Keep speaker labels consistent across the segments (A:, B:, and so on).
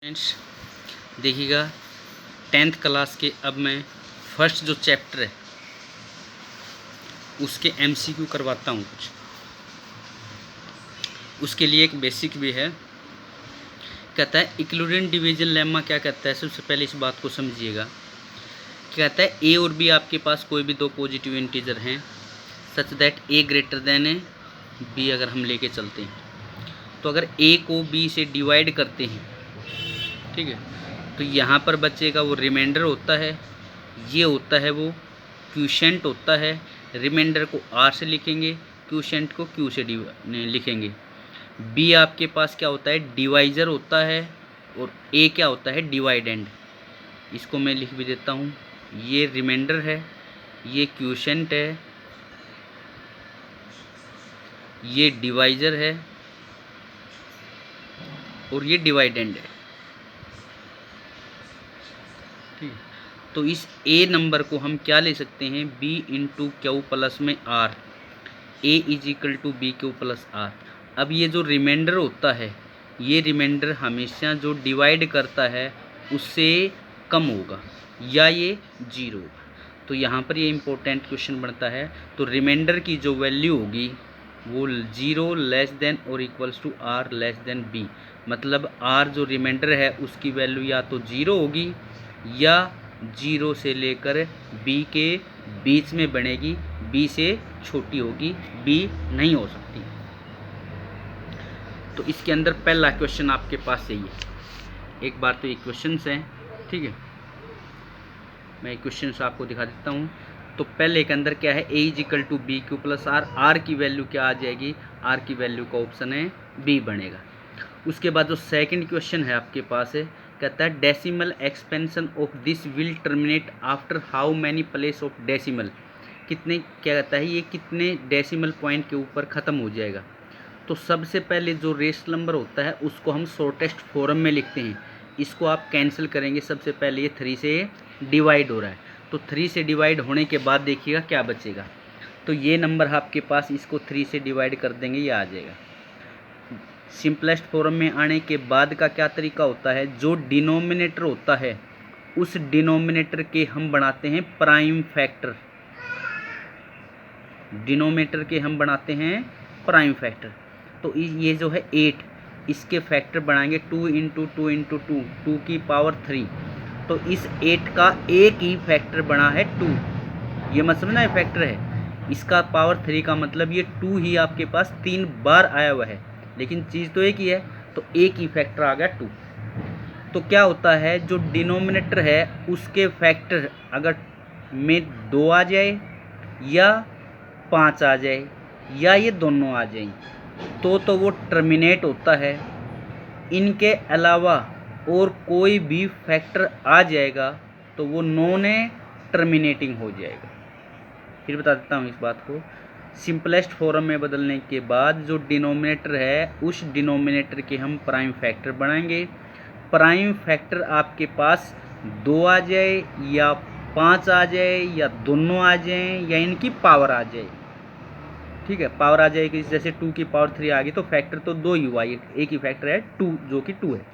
A: Friends देखिएगा 10th class के अब मैं फर्स्ट जो चैप्टर है उसके एमसीक्यू करवाता हूँ कुछ। उसके लिए एक बेसिक भी है। कहता है इक्लूडेंट डिवीजन लेमा क्या कहता है। सबसे पहले इस बात को समझिएगा। कहता है ए और बी आपके पास कोई भी दो पॉजिटिव इंटीजर हैं such that A greater than A B अगर हम लेके चलते हैं तो अगर ए को बी से डिवाइड करते हैं, ठीक है, तो यहाँ पर बचेगा वो रिमाइंडर होता है, ये होता है वो क्यूशेंट होता है। रिमाइंडर को आर से लिखेंगे, क्यूशेंट को क्यू से लिखेंगे। बी आपके पास क्या होता है, डिवाइजर होता है, और ए क्या होता है, डिवाइडेंड। इसको मैं लिख भी देता हूँ। ये रिमाइंडर है, ये क्यूशेंट है, ये डिवाइजर है और ये डिवाइडेंड है। ठीक, तो इस ए नंबर को हम क्या ले सकते हैं, बी इंटू क्यू प्लस में R, A is equal to B Q plus R. अब ये जो रिमाइंडर होता है, ये रिमाइंडर हमेशा जो डिवाइड करता है उससे कम होगा या ये जीरो होगा। तो यहाँ पर ये इम्पोर्टेंट क्वेश्चन बनता है। तो रिमाइंडर की जो वैल्यू होगी वो जीरो लेस देन और equals to R less than B. मतलब आर जो रिमाइंडर है उसकी वैल्यू या तो जीरो होगी या जीरो से लेकर बी के बीच में बनेगी, बी से छोटी होगी, बी नहीं हो सकती। तो इसके अंदर पहला क्वेश्चन आपके पास यही है। एक बार तो ये क्वेश्चंस हैं, ठीक है, मैं क्वेश्चंस आपको दिखा देता हूँ। तो पहले के अंदर क्या है, A is equal to B Q plus R. R की वैल्यू क्या आ जाएगी, आर की वैल्यू का ऑप्शन है बी बनेगा। उसके बाद जो सेकंड क्वेश्चन है आपके पास है, कहता है decimal expansion of this will terminate after how many place of decimal. कितने, क्या कहता है, ये कितने डेसिमल पॉइंट के ऊपर ख़त्म हो जाएगा। तो सबसे पहले जो रेशनल नंबर होता है उसको हम शॉर्टेस्ट फॉर्म में लिखते हैं। इसको आप कैंसिल करेंगे। सबसे पहले ये 3 से डिवाइड हो रहा है, तो 3 से डिवाइड होने के बाद देखिएगा क्या बचेगा। तो ये नंबर आपके पास, इसको 3 से डिवाइड कर देंगे, ये आ जाएगा। सिंपलेस्ट फॉर्म में आने के बाद का क्या तरीका होता है, जो डिनोमिनेटर होता है उस डिनोमिनेटर के हम बनाते हैं प्राइम फैक्टर। डिनोमिनेटर के हम बनाते हैं प्राइम फैक्टर। तो ये जो है 8, इसके फैक्टर बनाएंगे 2 इंटू 2 इंटू 2, 2 की पावर 3। तो इस 8 का एक ही फैक्टर बना है 2। ये मत समझना, ये फैक्टर है, इसका पावर 3 का मतलब ये 2 ही आपके पास 3 बार आया हुआ है, लेकिन चीज़ तो एक ही है, तो एक ही फैक्टर आ गया 2। तो क्या होता है, जो डिनोमिनेटर है उसके फैक्टर अगर में 2 आ जाए या 5 आ जाए या ये दोनों आ जाए तो वो टर्मिनेट होता है। इनके अलावा और कोई भी फैक्टर आ जाएगा तो वो नॉन टर्मिनेटिंग हो जाएगा। फिर बता देता हूँ इस बात को। सिंपलेस्ट फॉर्म में बदलने के बाद जो डिनोमिनेटर है उस डिनोमिनेटर के हम प्राइम फैक्टर बनाएंगे। प्राइम फैक्टर आपके पास 2 आ जाए या 5 आ जाए या दोनों आ जाए या इनकी पावर आ जाए, ठीक है, पावर आ जाएगी। जैसे 2 की पावर 3 आ गई तो फैक्टर तो 2 ही हुआ, एक ही फैक्टर है 2 जो कि 2 है।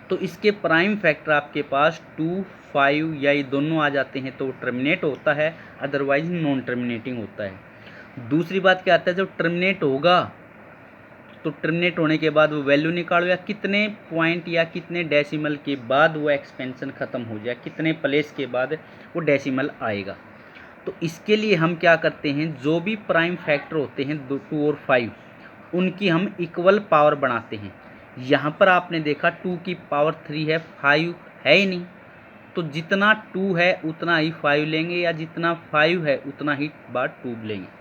A: तो इसके प्राइम फैक्टर आपके पास 2, 5 या ये दोनों आ जाते हैं तो टर्मिनेट होता है, अदरवाइज नॉन टर्मिनेटिंग होता है। दूसरी बात क्या आता है, जब टर्मिनेट होगा तो टर्मिनेट होने के बाद वो वैल्यू निकालो या कितने पॉइंट या कितने डेसिमल के बाद वो एक्सपेंशन ख़त्म हो जाए, कितने प्लेस के बाद वो डेसिमल आएगा। तो इसके लिए हम क्या करते हैं, जो भी प्राइम फैक्टर होते हैं 2 और 5, उनकी हम इक्वल पावर बनाते हैं। यहाँ पर आपने देखा 2 की पावर 3 है, 5 है ही नहीं, तो जितना 2 है उतना ही 5 लेंगे या जितना 5 है उतना ही बार 2 लेंगे।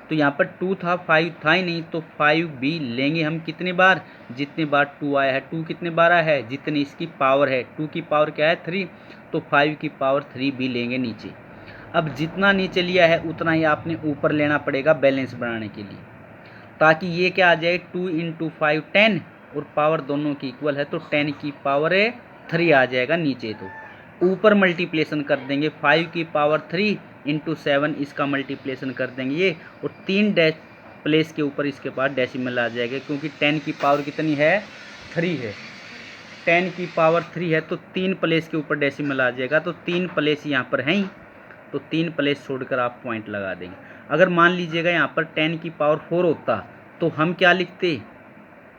A: तो यहाँ पर 2 था, 5 था ही नहीं, तो 5 भी लेंगे हम कितने बार, जितने बार 2 आया है। 2 कितने बार आया है, जितनी इसकी पावर है। 2 की पावर क्या है 3, तो 5 की पावर 3 भी लेंगे नीचे। अब जितना नीचे लिया है उतना ही आपने ऊपर लेना पड़ेगा बैलेंस बनाने के लिए, ताकि ये क्या आ जाए 2 इंटू 5 10, और पावर दोनों की इक्वल है तो 10 की पावर 3 आ जाएगा नीचे। तो ऊपर मल्टीप्लेशन कर देंगे 5 की पावर 3 इंटू 7, इसका मल्टीप्लेशन कर देंगे ये, और 3 प्लेस के ऊपर इसके पास डेसिमल आ जाएगा, क्योंकि 10 की पावर कितनी है 3 है। 10 की पावर 3 है तो 3 प्लेस के ऊपर डेसिमल आ जाएगा, तो 3 प्लेस यहाँ पर हैं ही, तो 3 प्लेस छोड़कर आप पॉइंट लगा देंगे। अगर मान लीजिएगा यहाँ पर 10 की पावर 4 होता तो हम क्या लिखते,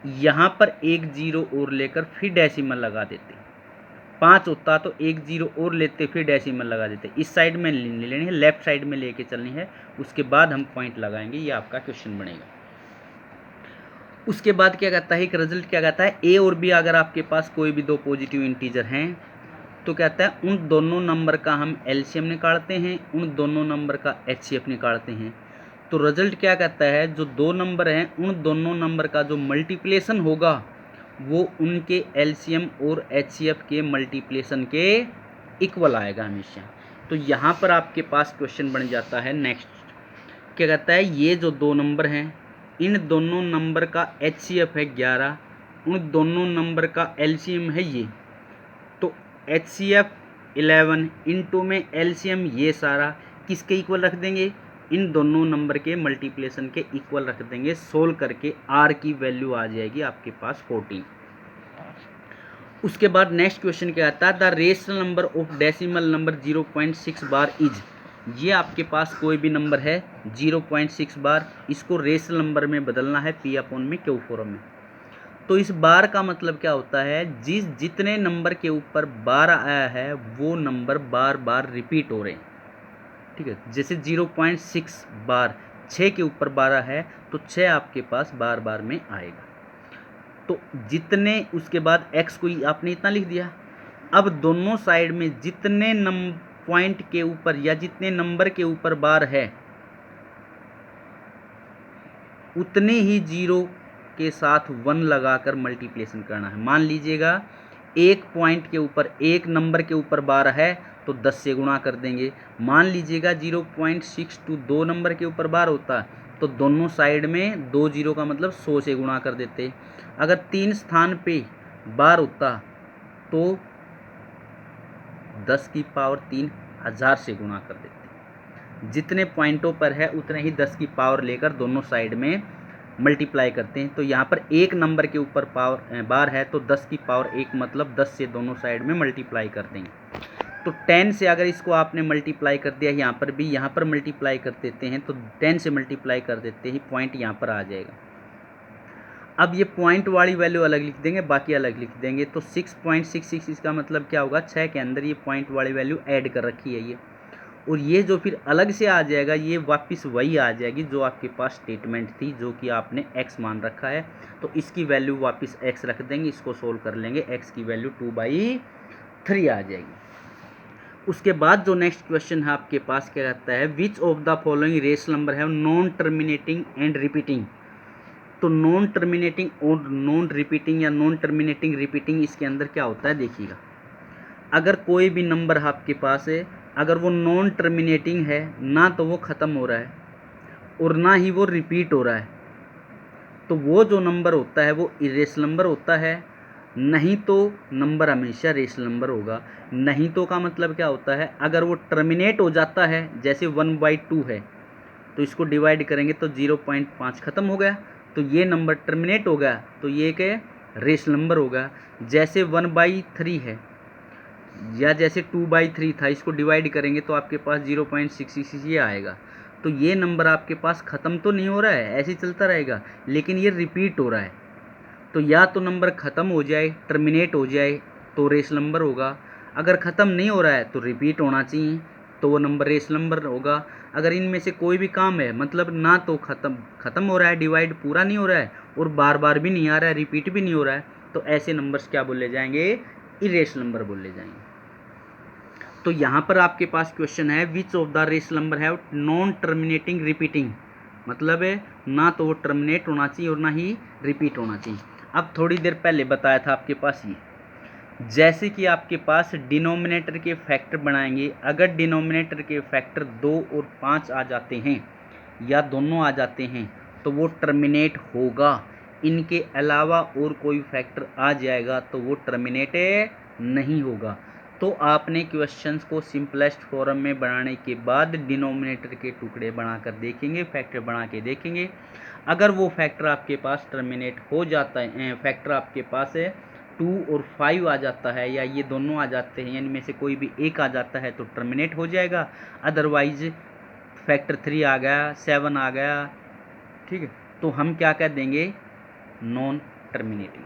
A: यहाँ पर एक जीरो और लेकर फिर डेसिमल लगा देते। 5 होता तो एक जीरो और लेते फिर डेसिमल लगा देते। इस साइड में नहीं लेनी है, लेफ्ट साइड में लेके चलनी है, उसके बाद हम पॉइंट लगाएंगे। ये आपका क्वेश्चन बनेगा। उसके बाद क्या कहता है, एक रिजल्ट क्या कहता है, ए और बी अगर आपके पास कोई भी दो पॉजिटिव इंटीजर हैं तो कहता है उन दोनों नंबर का हम एलसीएम निकालते हैं, उन दोनों नंबर का एचसीएफ निकालते हैं। तो रिजल्ट क्या कहता है, जो दो नंबर हैं उन दोनों नंबर का जो मल्टीप्लिकेशन होगा वो उनके एलसीएम और एचसीएफ के मल्टीप्लिकेशन के इक्वल आएगा हमेशा। तो यहाँ पर आपके पास क्वेश्चन बन जाता है नेक्स्ट, क्या कहता है, ये जो दो नंबर हैं इन दोनों नंबर का एचसीएफ है 11, उन दोनों नंबर का एलसीएम है ये, तो एचसीएफ 11 इनटू में एलसीएम ये सारा किसके इक्वल रख देंगे, इन दोनों नंबर के मल्टीप्लिकेशन के इक्वल रख देंगे। सोल्व करके आर की वैल्यू आ जाएगी आपके पास 14। उसके बाद नेक्स्ट क्वेश्चन क्या आता है, the rational number of decimal number 0.6 bar is, ये आपके पास कोई भी नंबर है 0.6 बार, इसको रेशनल नंबर में बदलना है पी अपॉन में क्यू फॉर्म में। तो इस बार का मतलब क्या होता है, जितने नंबर के ऊपर बार आया है वो नंबर बार बार रिपीट हो रहे हैं, ठीक है। जैसे 0.6 बार 6 के ऊपर 12 है तो 6 आपके पास बार बार में आएगा। तो जितने, उसके बाद x को आपने इतना लिख दिया। अब दोनों साइड में जितने पॉइंट के ऊपर या जितने नंबर के ऊपर बार है उतने ही जीरो के साथ 1 लगाकर मल्टीप्लिकेशन करना है। मान लीजिएगा एक पॉइंट के ऊपर, एक नंबर के ऊपर 12 है तो 10 से गुणा कर देंगे। मान लीजिएगा 0.62 दो नंबर के ऊपर बार होता तो दोनों साइड में 2 जीरो का मतलब 100 से गुणा कर देते। अगर 3 स्थान पे बार होता तो 10 की पावर 3 1000 से गुणा कर देते। जितने पॉइंटों पर है उतने ही 10 की पावर लेकर दोनों साइड में मल्टीप्लाई करते हैं। तो यहाँ पर एक नंबर के ऊपर पावर बार है तो 10 की पावर 1 मतलब 10 से दोनों साइड में मल्टीप्लाई कर देंगे। तो 10 से अगर इसको आपने मल्टीप्लाई कर दिया, यहाँ पर भी यहाँ पर मल्टीप्लाई कर देते हैं तो 10 से मल्टीप्लाई कर देते ही पॉइंट यहाँ पर आ जाएगा। अब ये पॉइंट वाली वैल्यू अलग लिख देंगे, बाकी अलग लिख देंगे। तो 6.66 इसका मतलब क्या होगा, 6 के अंदर ये पॉइंट वाली वैल्यू ऐड कर रखी है ये, और ये जो फिर अलग से आ जाएगा ये वापस वही आ जाएगी जो आपके पास स्टेटमेंट थी, जो कि आपने x मान रखा है। तो इसकी वैल्यू वापस x रख देंगे, इसको सोल्व कर लेंगे, x की वैल्यू 2/3 आ जाएगी। उसके बाद जो नेक्स्ट क्वेश्चन है आपके पास क्या कहता है, which of the following rational number है नॉन टर्मिनेटिंग एंड रिपीटिंग। तो नॉन टर्मिनेटिंग और नॉन रिपीटिंग या नॉन टर्मिनेटिंग रिपीटिंग, इसके अंदर क्या होता है देखिएगा। अगर कोई भी नंबर आपके पास है, अगर वो नॉन टर्मिनेटिंग है, ना तो वो ख़त्म हो रहा है और ना ही वो रिपीट हो रहा है, तो वो जो नंबर होता है वो इरेशनल नंबर होता है। नहीं तो नंबर हमेशा रेशनल नंबर होगा। नहीं तो का मतलब क्या होता है, अगर वो टर्मिनेट हो जाता है, जैसे 1/2 है तो इसको डिवाइड करेंगे तो 0.5 ख़त्म हो गया, तो ये नंबर टर्मिनेट हो गया, तो ये क्या रेशनल नंबर होगा। जैसे 1/3 है या जैसे 2/3 था, इसको डिवाइड करेंगे तो आपके पास 0.66 ये आएगा। तो ये नंबर आपके पास ख़त्म तो नहीं हो रहा है, ऐसे ही चलता रहेगा, लेकिन ये रिपीट हो रहा है। तो या तो नंबर ख़त्म हो जाए, टर्मिनेट हो जाए तो रेशनल नंबर होगा। अगर ख़त्म नहीं हो रहा है तो रिपीट होना चाहिए, तो वो नंबर रेशनल नंबर होगा। अगर इनमें से कोई भी काम है, मतलब ना तो ख़त्म हो रहा है, डिवाइड पूरा नहीं हो रहा है, और बार बार भी नहीं आ रहा है, रिपीट भी नहीं हो रहा है, तो ऐसे नंबर्स क्या बोले जाएंगे, इरेशनल नंबर बोले जाएंगे। तो यहाँ पर आपके पास क्वेश्चन है, which of the rational number है नॉन टर्मिनेटिंग रिपीटिंग, मतलब है ना तो वो टर्मिनेट होना चाहिए और ना ही रिपीट होना चाहिए। अब थोड़ी देर पहले बताया था आपके पास ये, जैसे कि आपके पास डिनोमिनेटर के फैक्टर बनाएंगे, अगर डिनोमिनेटर के फैक्टर 2 और 5 आ जाते हैं या दोनों आ जाते हैं तो वो टर्मिनेट होगा। इनके अलावा और कोई फैक्टर आ जाएगा तो वो टर्मिनेट नहीं होगा। तो आपने क्वेश्चंस को सिंपलेस्ट फॉर्म में बनाने के बाद डिनोमिनेटर के टुकड़े बनाकर देखेंगे, फैक्टर बना के देखेंगे। अगर वो फैक्टर आपके पास टर्मिनेट हो जाता है, फैक्टर आपके पास है 2 और 5 आ जाता है या ये दोनों आ जाते हैं, यानी में से कोई भी एक आ जाता है तो टर्मिनेट हो जाएगा, अदरवाइज फैक्टर 3 आ गया, 7 आ गया, ठीक है, तो हम क्या कह देंगे, नॉन टर्मिनेटिंग।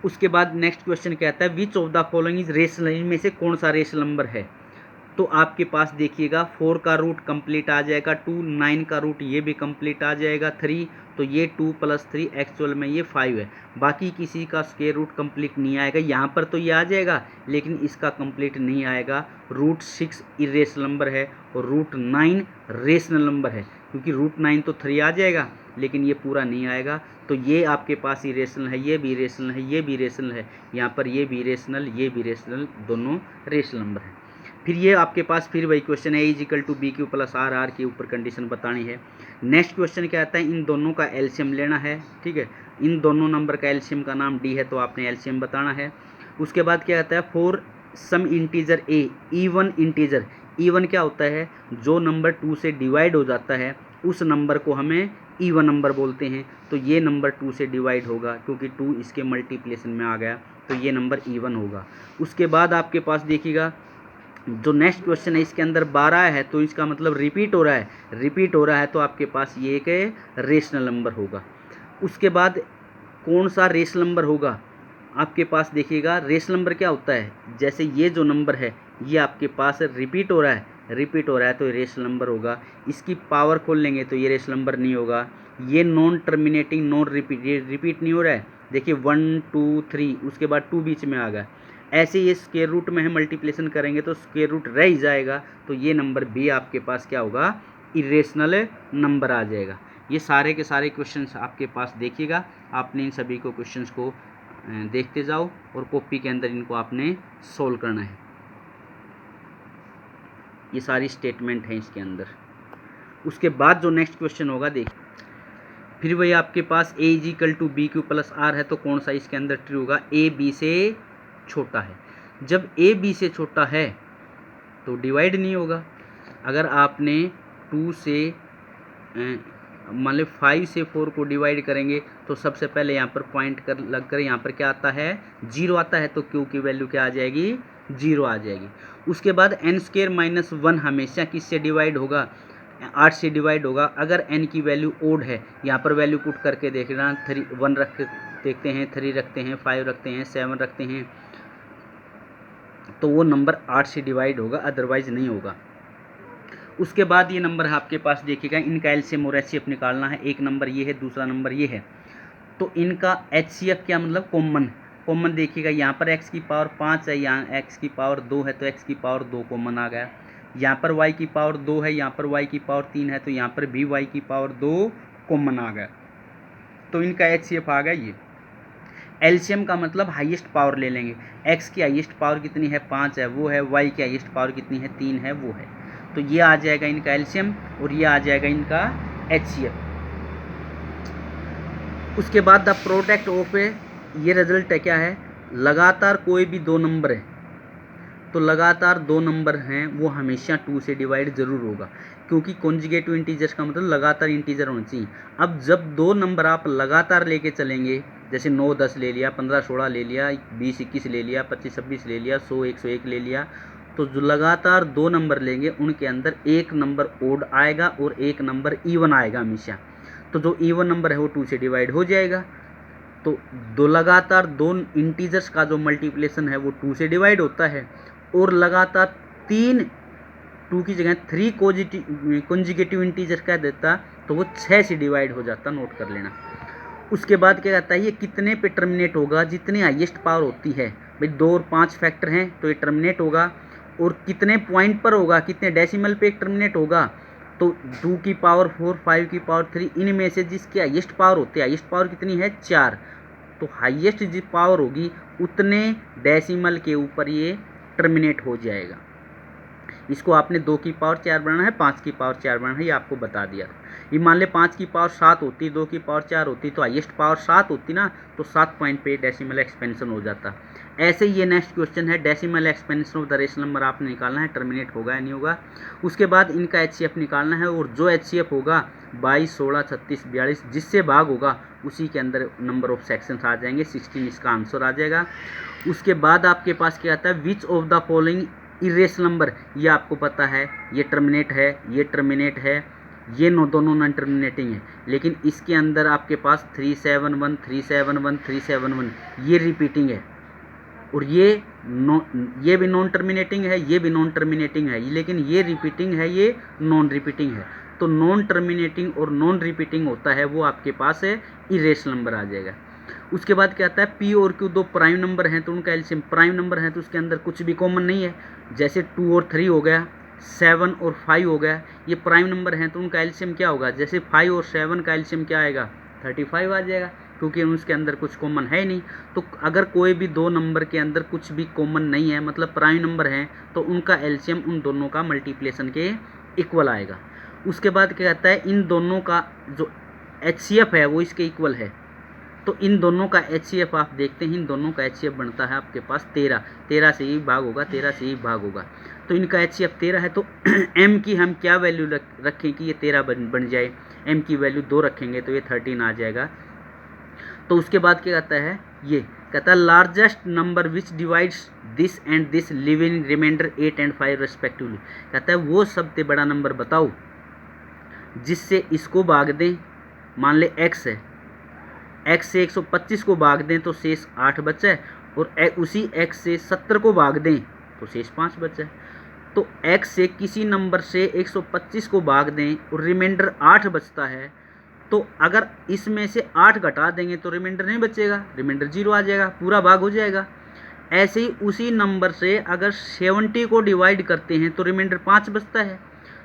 A: उसके बाद नेक्स्ट क्वेश्चन कहता है which of the following is rational, इनमें से कौन सा रेशनल नंबर है। तो आपके पास देखिएगा 4 का रूट कंप्लीट आ जाएगा 2, 9 का रूट ये भी कंप्लीट आ जाएगा 3, तो ये 2 + 3 एक्चुअल में ये 5 है। बाकी किसी का स्क्वायर रूट कंप्लीट नहीं आएगा, यहाँ पर तो ये आ जाएगा लेकिन इसका कंप्लीट नहीं आएगा। रूट 6 इरेशनल नंबर है और रूट 9 रेशनल नंबर है, क्योंकि रूट 9 तो 3 आ जाएगा लेकिन ये पूरा नहीं आएगा। तो ये आपके पास इरेशनल है, ये भी इरेशनल है, ये भी इरेशनल है, यहाँ पर ये भी इरेशनल, ये भी इरेशनल, दोनों रेशनल नंबर हैं। फिर ये आपके पास फिर वही क्वेश्चन है A = BQ + R, R के ऊपर कंडीशन बतानी है। नेक्स्ट क्वेश्चन क्या आता है, इन दोनों का एलसीएम लेना है, ठीक है, इन दोनों नंबर का एलसीएम का नाम D है तो आपने एलसीएम बताना है। उसके बाद क्या आता है, for some integer A even integer, even क्या होता है, जो नंबर 2 से डिवाइड हो जाता है उस नंबर को हमें इवन नंबर बोलते हैं। तो ये नंबर 2 से डिवाइड होगा क्योंकि 2 इसके मल्टीप्लिकेशन में आ गया, तो ये नंबर इवन होगा। उसके बाद आपके पास देखिएगा जो नेक्स्ट क्वेश्चन है इसके अंदर 12 है तो इसका मतलब रिपीट हो रहा है, रिपीट हो रहा है तो आपके पास ये एक रेशनल नंबर होगा। उसके बाद कौन सा रेशनल नंबर होगा, आपके पास देखिएगा रेशनल नंबर क्या होता है, जैसे ये जो नंबर है ये आपके पास रिपीट हो रहा है, रिपीट हो रहा है तो रेशनल नंबर होगा। इसकी पावर खोल लेंगे तो ये रेशनल नंबर नहीं होगा। ये नॉन टर्मिनेटिंग, नॉन रिपीट, ये रिपीट नहीं हो रहा है, देखिए 1 2 3 उसके बाद 2 बीच में आ गया। ऐसे ये स्क्वायर रूट में है, मल्टीप्लिकेशन करेंगे तो स्क्वायर रूट रह ही जाएगा, तो ये नंबर भी आपके पास क्या होगा, इरेशनल नंबर आ जाएगा। ये सारे के सारे क्वेश्चंस आपके पास देखिएगा, आपने इन सभी को क्वेश्चंस को देखते जाओ और कॉपी के अंदर इनको आपने सोल्व करना है। ये सारी स्टेटमेंट हैं इसके अंदर। उसके बाद जो नेक्स्ट क्वेश्चन होगा देखिए, फिर वही आपके पास A = BQ + R है तो कौन सा इसके अंदर ट्रू होगा, A B से छोटा है। जब A B से छोटा है तो डिवाइड नहीं होगा। अगर आपने 2 से मान लो 5 से 4 को डिवाइड करेंगे तो सबसे पहले यहाँ पर पॉइंट कर लग कर यहाँ पर क्या आता है, 0 आता है, तो Q की वैल्यू क्या आ जाएगी, 0 आ जाएगी। उसके बाद n² - 1 हमेशा किससे डिवाइड होगा, 8 से डिवाइड होगा। अगर n की वैल्यू ओड है, यहाँ पर वैल्यू पुट करके देखना, 1 रख देखते हैं, 3 रखते हैं, 5 रखते हैं, 7 रखते हैं, तो वो नंबर 8 से डिवाइड होगा, अदरवाइज नहीं होगा। उसके बाद ये नंबर है आपके पास देखिएगा, इनका एलसीएम और एचसीएफ निकालना है। एक नंबर ये है, दूसरा नंबर ये है, तो इनका एचसीएफ क्या मतलब कॉमन, कॉमन देखिएगा, यहाँ पर x की पावर 5 है, यहाँ x की पावर 2 है तो x की पावर 2 कॉमन आ गया। यहाँ पर y की पावर 2 है, यहाँ पर y की पावर 3 है तो यहाँ पर भी y की पावर 2 कॉमन आ गया, तो इनका एचसीएफ आ गया ये। एलसीएम का मतलब हाईएस्ट पावर ले लेंगे, x की हाईएस्ट पावर कितनी है, 5 है वो है, y की हाईएस्ट पावर कितनी है, 3 है वो है, तो ये आ जाएगा इनका एलसीएम और ये आ जाएगा इनका एचसीएफ। उसके बाद द प्रोडक्ट ऑफ ये रिजल्ट है क्या है, लगातार कोई भी 2 नंबर है तो लगातार 2 नंबर हैं वो हमेशा 2 से डिवाइड ज़रूर होगा, क्योंकि कॉन्जुगेटिव इंटीजर्स का मतलब लगातार इंटीजर होना चाहिए। अब जब 2 नंबर आप लगातार लेके चलेंगे, जैसे 9 10 ले लिया, 15 16 ले लिया, 20 21 ले लिया, 25 26 ले लिया, 100 101 ले लिया, तो जो लगातार 2 नंबर लेंगे उनके अंदर एक नंबर ओड आएगा और एक नंबर इवन आएगा हमेशा। तो जो इवन नंबर है वो 2 से डिवाइड हो जाएगा। तो दो लगातार 2 इंटीजर्स का जो मल्टीप्लिकेशन है वो 2 से डिवाइड होता है, और लगातार 3 2 की जगह 3 कॉन्जुगेटिव इंटीजर कह देता तो वो 6 से डिवाइड हो जाता, नोट कर लेना। उसके बाद क्या कहता है, ये कितने पे टर्मिनेट होगा, जितनी हाईएस्ट पावर होती है, भाई 2 और 5 फैक्टर हैं तो ये टर्मिनेट होगा, और कितने पॉइंट पर होगा, कितने डेसिमल पे टर्मिनेट होगा, तो 2 की पावर 4 5 की पावर 3, इनमें से जिसकी हाईएस्ट पावर होती है, हाईएस्ट पावर कितनी है 4, तो हाईएस्ट जिस पावर होगी उतने डेसिमल के ऊपर ये टर्मिनेट हो जाएगा। इसको आपने 2 की पावर 4 बनाना है, 5 की पावर 4 बनाना है, ये आपको बता दिया। ये मान ले 5 की पावर 7 होती, 2 की पावर 4 होती, तो हाईएस्ट पावर 7 होती ना, तो 7 पॉइंट पे डेसिमल एक्सपेंशन हो जाता। ऐसे ही ये नेक्स्ट क्वेश्चन है, decimal expansion of the rational number आपने निकालना है, टर्मिनेट होगा या नहीं होगा। उसके बाद इनका HCF निकालना है, और जो HCF होगा 22, 16, 36, 42 जिससे भाग होगा उसी के अंदर नंबर ऑफ सेक्शंस आ जाएंगे, 16 इसका आंसर आ जाएगा। उसके बाद आपके पास क्या आता है, which of the following irrational number, ये आपको पता है, ये टर्मिनेट है, ये टर्मिनेट है, ये दोनों नॉन टर्मिनेटिंग है, लेकिन इसके अंदर आपके पास 371, 371, 371 ये रिपीटिंग है, और ये भी नॉन टर्मिनेटिंग है, ये भी नॉन टर्मिनेटिंग है, लेकिन ये रिपीटिंग है, ये नॉन रिपीटिंग है। तो नॉन टर्मिनेटिंग और नॉन रिपीटिंग होता है वो आपके पास है इरेशनल नंबर आ जाएगा। उसके बाद क्या आता है, P और Q दो प्राइम नंबर हैं, तो उनका एलसीएम प्राइम नंबर है, तो उसके अंदर कुछ भी कॉमन नहीं है। जैसे 2 और 3 हो गया, 7 और 5 हो गया, ये प्राइम नंबर हैं, तो उनका एलसीएम क्या होगा, जैसे 5 और 7 का एलसीएम क्या आएगा, 35 आ जाएगा, क्योंकि उसके अंदर कुछ कॉमन है नहीं। तो अगर कोई भी दो नंबर के अंदर कुछ भी कॉमन नहीं है, मतलब प्राइम नंबर हैं, तो उनका एलसीएम उन दोनों का मल्टीप्लिकेशन के इक्वल आएगा। उसके बाद क्या कहता है, इन दोनों का जो HCF है वो इसके इक्वल है, तो इन दोनों का HCF आप देखते हैं, इन दोनों का HCF बनता है आपके पास 13, 13 से ही भाग होगा, 13 से ही भाग होगा, तो इनका HCF 13 है। तो M की हम क्या वैल्यू रखें कि ये 13 बन जाए, M की वैल्यू 2 रखेंगे तो ये 13 आ जाएगा। तो उसके बाद क्या कहता है, ये कहता है largest number which divides this and this leaving remainder 8 और 5 रेस्पेक्टिवली, कहता है वो सबसे बड़ा नंबर बताओ जिससे इसको भाग दें, मान ले x है, x से 125 को भाग दें तो शेष 8 बचा है, और उसी x से 70 को भाग दें तो शेष 5 बचा है। तो x से किसी नंबर से 125 को भाग दें और रिमाइंडर 8 बचता है, तो अगर इसमें से 8 घटा देंगे तो रिमाइंडर नहीं बचेगा, रिमाइंडर 0 आ जाएगा, पूरा भाग हो जाएगा। ऐसे ही उसी नंबर से अगर 70 को डिवाइड करते हैं तो रिमाइंडर 5 बचता है,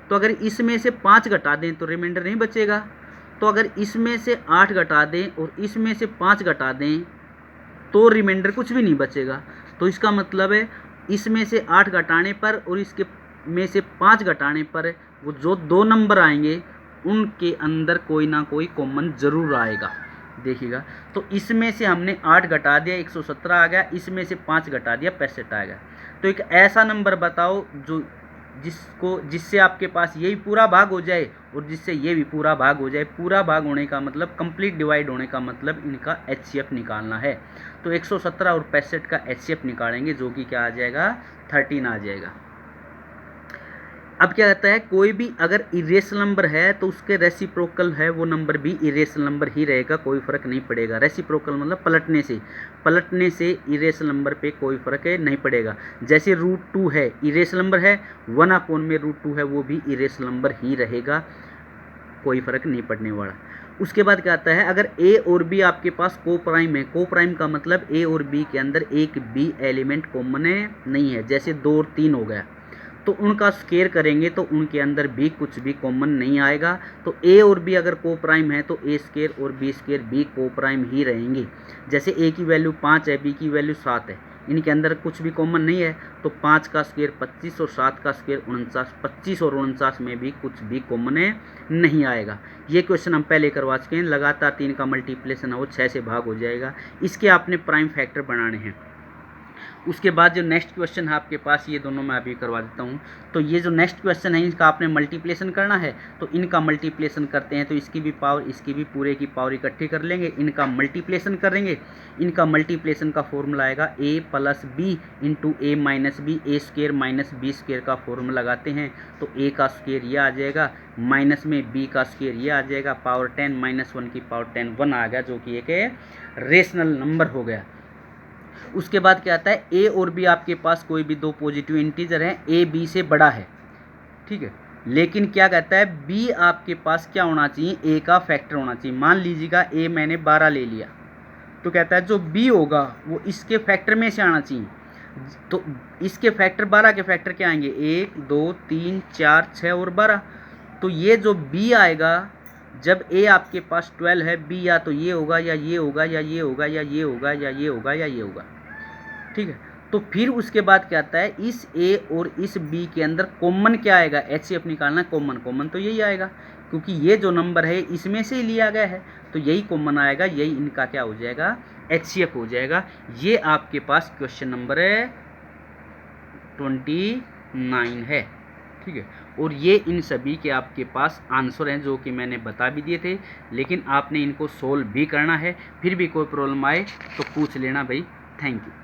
A: तो अगर इसमें से 5 घटा दें तो रिमाइंडर नहीं बचेगा। तो अगर इसमें से 8 घटा दें और इसमें से 5 घटा दें तो रिमाइंडर कुछ भी नहीं बचेगा। तो इसका मतलब है इसमें से 8 घटाने पर और इसके में से 5 घटाने पर वो जो दो नंबर आएंगे उनके अंदर कोई ना कोई कॉमन ज़रूर आएगा, देखिएगा। तो इसमें से हमने 8 घटा दिया 117 आ गया, इसमें से 5 घटा दिया 65 आ गया। तो एक ऐसा नंबर बताओ जो जिससे आपके पास यही पूरा भाग हो जाए और जिससे ये भी पूरा भाग हो जाए। पूरा भाग होने का मतलब कंप्लीट डिवाइड होने का मतलब इनका HCF निकालना है। तो 117 और 65 का HCF निकालेंगे जो कि क्या आ जाएगा, 13 आ जाएगा। अब क्या कहता है, कोई भी अगर इरेशनल नंबर है तो उसके रेसिप्रोकल है वो नंबर भी इरेशनल नंबर ही रहेगा, कोई फर्क नहीं पड़ेगा। रेसिप्रोकल मतलब पलटने से इरेशनल नंबर पे कोई फर्क नहीं पड़ेगा। जैसे √2 है इरेशनल नंबर है, 1/में √2 है वो भी इरेशनल नंबर ही रहेगा, कोई फर्क नहीं पड़ने वाला। उसके बाद क्या आता है, अगर A और B आपके पास को प्राइम है, को प्राइम का मतलब A और B के अंदर एक भी एलिमेंट कॉमन नहीं है, जैसे 2 और 3 हो गया, तो उनका स्क्वायर करेंगे तो उनके अंदर भी कुछ भी कॉमन नहीं आएगा। तो A और B अगर को प्राइम है तो A स्क्वायर और B स्क्वायर भी को प्राइम ही रहेंगे। जैसे A की वैल्यू 5 है, B की वैल्यू 7 है, इनके अंदर कुछ भी कॉमन नहीं है, तो 5 का स्क्वायर 25 और 7 का स्क्वायर 49, 25 और 49 में भी कुछ भी कॉमन नहीं आएगा। ये क्वेश्चन हम पहले करवा चुके हैं। लगातार 3 का मल्टीप्लिकेशन है वो 6 से भाग हो जाएगा, इसके आपने प्राइम फैक्टर बनाने हैं। उसके बाद जो नेक्स्ट क्वेश्चन है आपके पास, ये दोनों मैं अभी करवा देता हूँ। तो ये जो नेक्स्ट क्वेश्चन है इसका आपने मल्टीप्लिकेशन करना है, तो इनका मल्टीप्लिकेशन करते हैं तो इसकी भी पावर इसकी भी पूरे की पावर इकट्ठी कर लेंगे, इनका मल्टीप्लिकेशन करेंगे। इनका मल्टीप्लिकेशन का फॉर्मूला आएगा A + B × A - B, A square minus B square का फॉर्मूला लगाते हैं तो A का स्क्वायर ये आ जाएगा, माइनस में B का स्क्वायर ये आ जाएगा, पावर 10 - 1 की पावर 10 1 आ गया, जो कि एक रेशनल नंबर हो गया। उसके बाद क्या आता है, A और B आपके पास कोई भी दो पॉजिटिव इंटीजर हैं, A B से बड़ा है, ठीक है, लेकिन क्या कहता है B आपके पास क्या होना चाहिए, A का फैक्टर होना चाहिए। मान लीजिएगा A मैंने 12 ले लिया, तो कहता है जो B होगा वो इसके फैक्टर में से आना चाहिए। तो इसके फैक्टर 12 के फैक्टर क्या आएंगे, 1 2 3 4 6 और 12। तो ये जो B आएगा, जब A आपके पास 12 है, B या तो ये होगा या ये होगा या ये होगा या ये होगा या ये होगा या ये होगा, ठीक है। तो फिर उसके बाद क्या आता है, इस ए और इस बी के अंदर कॉमन क्या आएगा, HCF निकालना है, कॉमन तो यही आएगा क्योंकि ये जो नंबर है इसमें से ही लिया गया है, तो यही कॉमन आएगा, यही इनका क्या हो जाएगा, HCF हो जाएगा। ये आपके पास क्वेश्चन नंबर 29 है, ठीक है। और ये इन सभी के आपके पास आंसर हैं जो कि मैंने बता भी दिए थे, लेकिन आपने इनको सोल्व भी करना है। फिर भी कोई प्रॉब्लम आए तो पूछ लेना भाई। Thank you.